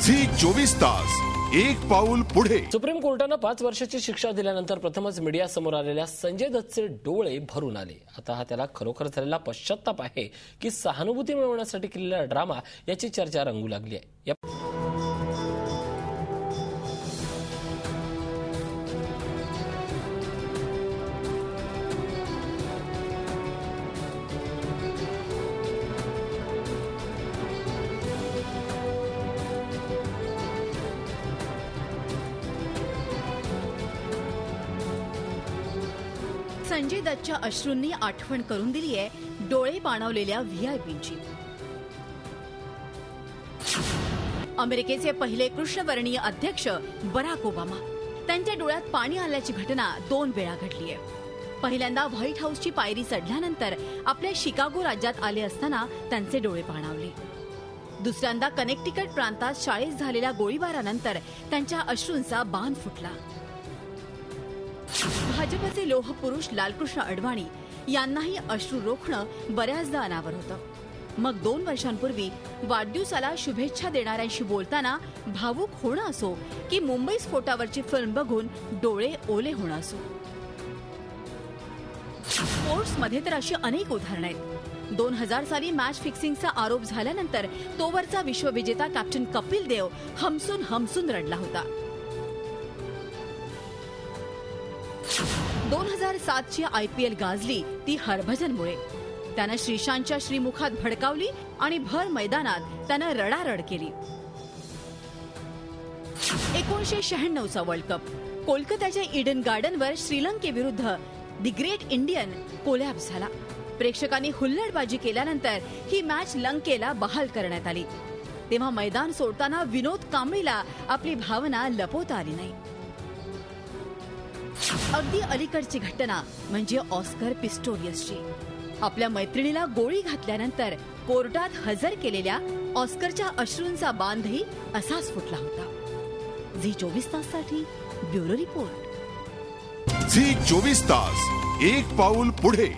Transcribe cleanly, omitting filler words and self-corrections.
Zee 24 तास एक पाऊल पुढे। सुप्रीम कोर्टाने 5 वर्षाची शिक्षा दिल्यानंतर प्रथमच मीडिया समोर आलेल्या संजय दत्तचे डोळे भरून आले। आता हा त्याला खरोखर झालेला पश्चाताप आहे की सहानुभूती मिळवण्यासाठी केलेला ड्रामा याची चर्चा रंगू लागली आहे। संजय दत्तच्या अश्रूंनी आठवण करून दिली आहे डोळे पाणावलेल्या व्हीआयपींची। अमेरिकेचे पहिले कृष्णवर्णीय अध्यक्ष बराक ओबामा, त्यांच्या डोळ्यात पाणी आल्याची घटना 2 वेळा घडली आहे। पहिल्यांदा व्हाईट हाऊसची पायरी चढल्यानंतर आपल्या शिकागो राज्यात आले असताना त्यांचे डोळे पाणावले। दुसऱ्यांदा कनेक्टिकट प्रांतात शाळेत झालेल्या गोळीबारानंतर त्यांच्या अश्रूंचा बांध फुटला। भाजपचे लोहपुरुष लालकृष्ण अडवाणी यांनाही अश्रू रोखणं बऱ्याचदा अनावर होतं। मग 2 वर्षांपूर्वी वाढदिवसाला शुभेच्छा देणाऱ्यांशी बोलताना भावुक होणं असो की मुंबई स्फोटावरची फिल्म बघून डोळे ओले होणं असो। स्पोर्ट्समध्ये तर अशी अनेक उदाहरणं आहेत। 2000 साली मॅच फिक्सिंगचा आरोप झाल्यानंतर तोवरचा विश्वविजेता कॅप्टन कपिल देव हमसून रडला होता। 2007 ची IPL गाजली ती हरभजनमुळे। त्यानं श्रीशांतच्या श्रीमुखात भडकावली आणि भर मैदानात त्यानं रडारड केली। 1996 चा वर्ल्ड कप कोलकात्याच्या ईडन गार्डनवर श्रीलंकेविरुद्ध दी ग्रेट इंडियन कोलॅप्स झाला। प्रेक्षकांनी हुल्लडबाजी केल्यानंतर ही मॅच लंकेला बहाल करण्यात आली। तेव्हा मैदान सोडताना विनोद कांबळीला आपली भावना लपवता आली नाही। अगदी अलीकडची घटना म्हणजे ऑस्कर पिस्टोरियसची। आपल्या मैत्रिणीला गोळी घातल्यानंतर कोर्टात हजर केलेल्या ऑस्करच्या अश्रूंचा बांधही असाच फुटला होता। झी 24 ताससाठी ब्युरो रिपोर्ट। झी 24 तास एक पाऊल पुढे।